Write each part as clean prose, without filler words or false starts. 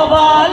Oh,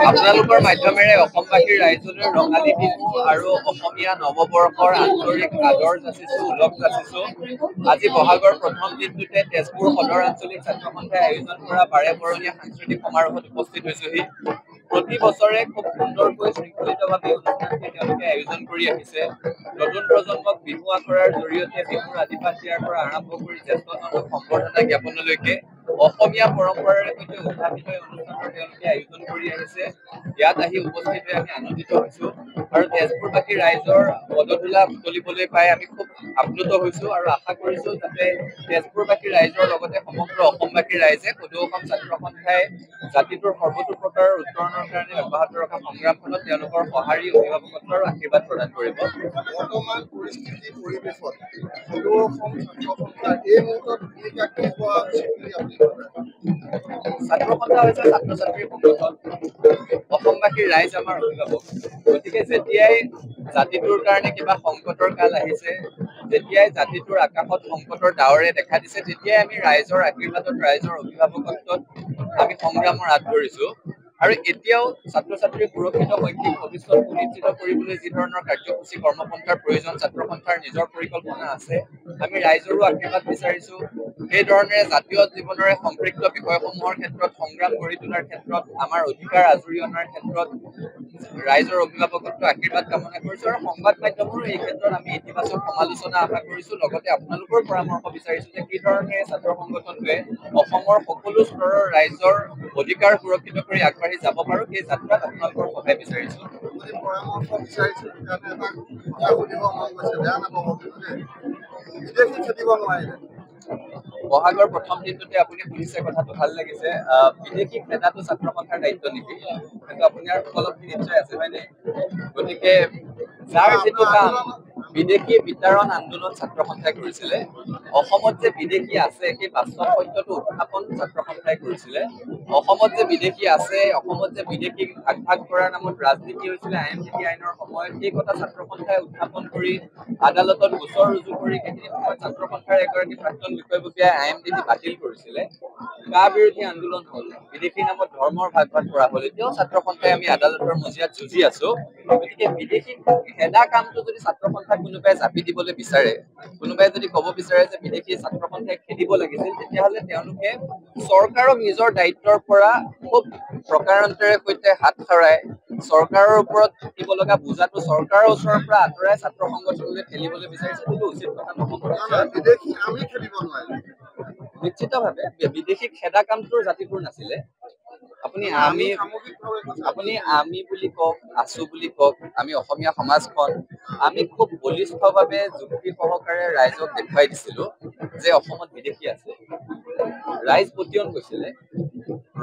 আপোনালোকৰ মাধ্যমেৰে অসমবাসীৰ ৰাইজলৈ ৰঙালী বিহু আৰু অসমীয়া নৱবৰ্ষৰ আন্তৰিক আদৰ যাচিছো, ওলগ যাচিছো। আজি বহাগৰ প্ৰথম দিনটোতে তেজপুৰ সদৰ আঞ্চলিক ছাত্ৰ সন্থাই আয়োজন কৰা 12বৰণীয়া সাংস্কৃতিক সমাৰোহত উপস্থিত হৈছোহি। প্ৰতি বছৰে খুব সুন্দৰকৈ শৃংখলিতভাৱে অনুষ্ঠানটি তেওঁলোকে আয়োজন কৰি আহিছে। নতুন প্ৰজন্মক বিহু আখৰাৰ জৰিয়তে বিহুৰ আদিপাঠ দিয়াৰ পৰা আৰম্ভ কৰি জ্যেষ্ঠজনক সম্বৰ্ধনা জ্ঞাপনলৈকে অসমীয়া পৰম্পৰাৰে সৈতে উত্থাপিত অনুষ্ঠানৰ তেওঁলোকে আয়োজন কৰি আহিছে। ইয়াত আহি উপস্থিত হৈ আমি আনন্দিত হৈছো আৰু তেজপুৰবাসী ৰাইজৰ পদধূলা বুটলিবলৈ পাই আমি খুব আপ্লুত হৈছো আৰু আশা কৰিছো যাতে তেজপুৰবাসী ৰাইজৰ লগতে সমগ্ৰ অসমবাসী ৰাইজে সদৌ অসম ছাত্ৰ সন্থাই জাতিটোৰ সৰ্বতো প্ৰকাৰৰ উত্তৰণৰ কাৰণে অব্যাহত ৰখা সংগ্ৰামখনত তেওঁলোকৰ সঁহাৰি অভিভাৱকত্ব আৰু আশীৰ্বাদ প্ৰদান কৰিব। বৰ্তমান পৰিস্থিতি পৰিৱেশত সদৌ অসম ছাত্ৰ সন্থাৰ এই মুহূৰ্তত ভূমিকা কি হোৱা উচিত বুলি আপুনি ভাবে? ছাত্ৰ সন্থা হৈছে ছাত্ৰ ছাত্ৰীৰ সংগঠন। অসমবাসীৰ ৰাইজ আমাৰ অভিভাৱক। গতিকে যেতিয়াই জাতিটোৰ কাৰণে কিবা সংকটৰ কাল আহিছে, যেতিয়াই জাতিটোৰ আকাশত সংকটৰ ডাৱৰে দেখা দিছে, তেতিয়াই আমি ৰাইজৰ আশীৰ্বাদত, ৰাইজৰ অভিভাৱকত্বত আমি সংগ্ৰামৰ হাত ধৰিছো। আৰু এতিয়াও ছাত্ৰ ছাত্ৰীৰ সুৰক্ষিত শৈক্ষিক ভৱিষ্যত সুনিশ্চিত কৰিবলৈ যি ধৰণৰ কাৰ্যসূচী কৰ্মপন্থাৰ প্ৰয়োজন ছাত্ৰ সন্থাৰ নিজৰ পৰিকল্পনা আছে, আমি ৰাইজৰো আশীৰ্বাদ বিচাৰিছো। সেই ধৰণেৰে জাতীয় জীৱনৰে সম্পৃক্ত বিষয়সমূহৰ ক্ষেত্ৰত সংগ্ৰাম গঢ়ি তোলাৰ ক্ষেত্ৰত, আমাৰ অধিকাৰ আজৰি অনাৰ ক্ষেত্ৰত ৰাইজৰ অভিভাৱকত্ব আশীৰ্বাদ কামনা কৰিছো আৰু সংবাদ মাধ্যমৰো এই ক্ষেত্ৰত আমি ইতিবাচক সমালোচনা আশা কৰিছো। লগতে আপোনালোকৰ পৰামৰ্শ বিচাৰিছো যে কি ধৰণেৰে ছাত্ৰ সংগঠনটোৱে অসমৰ সকলো স্তৰৰ ৰাইজৰ অধিকাৰ সুৰক্ষিত কৰি আগবাঢ়ি যাব পাৰো, সেই যাত্ৰাত আপোনালোকৰ সহায় বিচাৰিছো। পৰামৰ্শ বিচাৰিছো কাৰণে এটা কথা সুধিব মন গৈছে, বেয়া নাপাব কিন্তু বিদেশী খেলিব নোৱাৰিলে। বহাগৰ প্ৰথম দিনটোতে আপুনি শুনিছে, কথাটো ভাল লাগিছে। বিদেশী খেদাটো ছাত্ৰ সন্থাৰ দায়িত্ব নেকি? কিন্তু আপোনাৰ উপলব্ধি নিশ্চয় আছে, হয়নে? গতিকে যাৰ যিটো কাম, বিদেশী বিতাৰণ আন্দোলন ছাত্ৰ সন্থাই কৰিছিলে। অসমত যে বিদেশী আছে সেই বাস্তৱ সত্যটো উত্থাপন ছাত্ৰ সন্থাই কৰিছিলে। অসমত যে বিদেশী আছে, অসমত যে বিদেশীক ভাগ ভাগ কৰাৰ নামত ৰাজনীতি হৈছিলে IMDB আইনৰ সময়ত, সেই কথা ছাত্ৰ সন্থাই উত্থাপন কৰি আদালতত গোচৰ ৰুজু কৰি সেইখিনি সময়ত ছাত্ৰ সন্থাৰ এগৰাকী প্ৰাক্তন বিষয়ববীয়াই IMDB বাতিল কৰিছিলে। কা বিৰোধী আন্দোলন হল, বিদেশী নামত ধৰ্মৰ ভাগ ভাগ কৰা হল। এতিয়াও ছাত্ৰ সন্থাই আমি আদালতৰ মজিয়াত যুঁজি আছো। গতিকে বিদেশী খেদা কামটো যদি ছাত্ৰ সন্থাক কোনোবাই জাপি দিবলৈ বিচাৰে, কোনোবাই যদি ক'ব বিচাৰে যে বিদেশী ছাত্ৰ সন্থাই খেদিব লাগিছিল, তেতিয়াহ'লে তেওঁলোকে চৰকাৰক নিজৰ দায়িত্বৰ পৰা খুব প্ৰকাৰান্তৰে সৈতে হাত সৰাই চৰকাৰৰ ওপৰত থাকিব লগা বোজাটো চৰকাৰৰ ওচৰৰ পৰা আঁতৰাই ছাত্ৰ সংগঠনলৈ ঠেলিবলৈ বিচাৰিছে, সেইটো উচিত কথা নহ'ব। বিদেশী আমি খেলিব নোৱাৰিম। নিশ্চিতভাৱে বিদেশী খেদা কামটোৰ জাতিটোৰ নাছিলে। আপুনি আমি বুলি কওক, আছো বুলি কওক, আমি অসমীয়া সমাজখন আমি খুব বলিষ্ঠভাৱে যুক্তি সহকাৰে ৰাইজক দেখুৱাই দিছিলো যে অসমত বিদেশী আছে। ৰাইজ পতিয়ন গৈছিলে।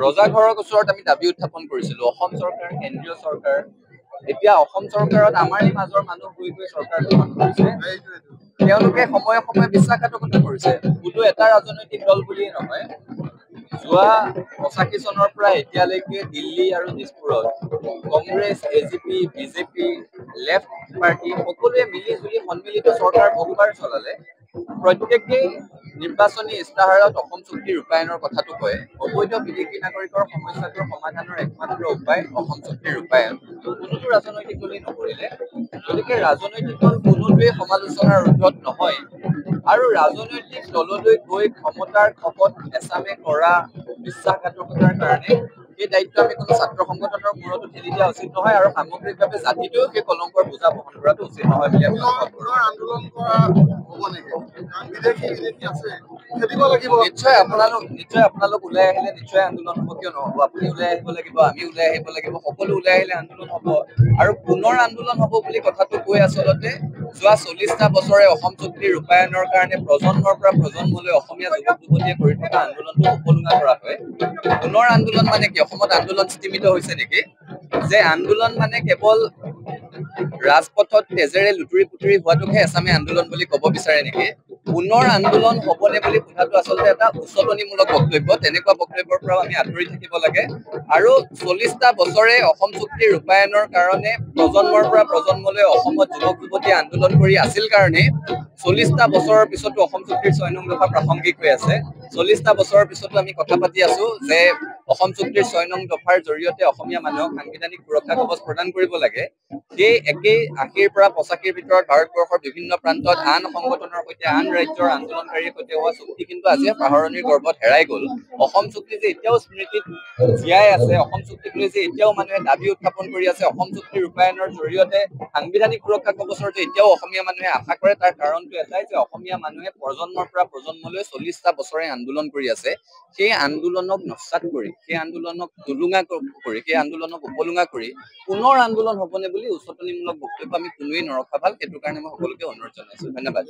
ৰজাঘৰৰ ওচৰত আমি দাবী উত্থাপন কৰিছিলো, অসম চৰকাৰ, কেন্দ্ৰীয় চৰকাৰ, এতিয়া অসম চৰকাৰত আমাৰে মাজৰ মানুহ গৈ গৈ চৰকাৰ গঠন কৰিছে। তেওঁলোকে সময়ে সময়ে বিশ্বাসঘাতকতা কৰিছে। কোনো এটা ৰাজনৈতিক দল বুলিয়ে নহয়, যোৱা 85 চনৰ পৰা এতিয়ালৈকে দিল্লী আৰু দিছপুৰত Congress, AGP, BJP, left party সকলোৱে মিলি জুলি সন্মিলিত চৰকাৰ বহুবাৰ চলালে। প্ৰত্যেকেই নিৰ্বাচনী ইস্তাহাৰত অসম চুক্তি ৰূপায়ণৰ কথাটো কয়। অবৈধ বিদেশী নাগৰিকৰ সমস্যাটোৰ সমাধানৰ একমাত্ৰ উপায় অসম চুক্তি ৰূপায়ণ। কোনোটো ৰাজনৈতিক দলেই নকৰিলে। গতিকে ৰাজনৈতিক দল কোনোটোৱেই সমালোচনাৰ ঊৰ্ধত নহয়। আৰু ৰাজনৈতিক দললৈ গৈ ক্ষমতাৰ খপত এচামে কৰা বিশ্বাসঘাতকতাৰ কাৰণে এই দায়িত্ব আমি কোনো ছাত্ৰ সংগঠনৰ মূৰতো ঠেলি দিয়া উচিত নহয় আৰু সামগ্ৰিকভাৱে জাতিটোও সেই কলংকৰ বোজা বহন কৰাটো উচিত নহয় বুলি আমি আন্দোলন কৰা হ'ব নেকি? বিদেশী আছে, খেলিব লাগিব। নিশ্চয় আপোনালোক ওলাই আহিলে নিশ্চয় আন্দোলন হ'ব, কিয় নহ'ব? আপুনি ওলাই আহিব লাগিব, আমি ওলাই আহিব লাগিব, সকলো ওলাই আহিলে আন্দোলন হ'ব। আৰু পুনৰ আন্দোলন হ'ব বুলি কথাটো কৈ আচলতে যোৱা 40টা বছৰে অসম চুক্তি ৰূপায়ণৰ কাৰণে প্ৰজন্মৰ পৰা প্ৰজন্মলৈ অসমীয়া যুৱক যুৱতীয়ে কৰি থকা আন্দোলনটো উপলুঙা কৰা হয়। পুনৰ আন্দোলন মানে কি? অসমত আন্দোলন স্তিমিত হৈছে নেকি? যে আন্দোলন মানে কেৱল ৰাজপথত তেজেৰে লুতুৰি পুতুৰি হোৱাটোকহে এছামে আন্দোলন বুলি ক'ব বিচাৰে নেকি? পুনৰ আন্দোলন হ'বনে বুলি সোধাটো আচলতে এটা উচতনিমূলক বক্তব্য। তেনেকুৱা বক্তব্যৰ পৰাও আমি আঁতৰি থাকিব লাগে। আৰু 40টা বছৰে অসম চুক্তি ৰূপায়ণৰ কাৰণে প্ৰজন্মৰ পৰা প্ৰজন্মলৈ অসমত যুৱক যুৱতীয়ে আন্দোলন কৰি আছিল কাৰণে 40টা বছৰৰ পিছতো অসম চুক্তিৰ 6 নং দফা প্ৰাসংগিক হৈ আছে। 40টা বছৰৰ পিছতো আমি কথা পাতি আছো যে অসম চুক্তিৰ 6 নং দফাৰ জৰিয়তে অসমীয়া মানুহক সাংবিধানিক সুৰক্ষা কৱচ প্ৰদান কৰিব লাগে। সেই একেই 80ৰ পৰা 85ৰ ভিতৰত ভাৰতবৰ্ষৰ বিভিন্ন প্ৰান্তত আন সংগঠনৰ সৈতে আন ৰাজ্যৰ আন্দোলনকাৰীৰ সৈতে হোৱা চুক্তি কিন্তু আজি পাহৰণিৰ গৰ্ভত হেৰাই গ'ল। অসম চুক্তি যে এতিয়াও স্মৃতিত জীয়াই আছে, অসম চুক্তিক লৈ যে এতিয়াও মানুহে দাবী উত্থাপন কৰি আছে, অসম চুক্তি ৰূপায়ণৰ জৰিয়তে সাংবিধানিক সুৰক্ষা কৱচৰ যে এতিয়াও অসমীয়া মানুহে আশা কৰে, তাৰ কাৰণটো এটাই যে অসমীয়া মানুহে প্ৰজন্মৰ পৰা প্ৰজন্মলৈ 40টা বছৰে আন্দোলন কৰি আছে। সেই আন্দোলনক নস্যাৎ কৰি, সেই আন্দোলনক টুলুঙা কৰি, সেই আন্দোলনক উপলুঙা কৰি পুনৰ আন্দোলন হ'বনে বুলি উচতনিমূলক বক্তব্য আমি কোনোৱেই নৰখা ভাল। সেইটো কাৰণে মই সকলোকে অনুৰোধ জনাইছো। ধন্যবাদ।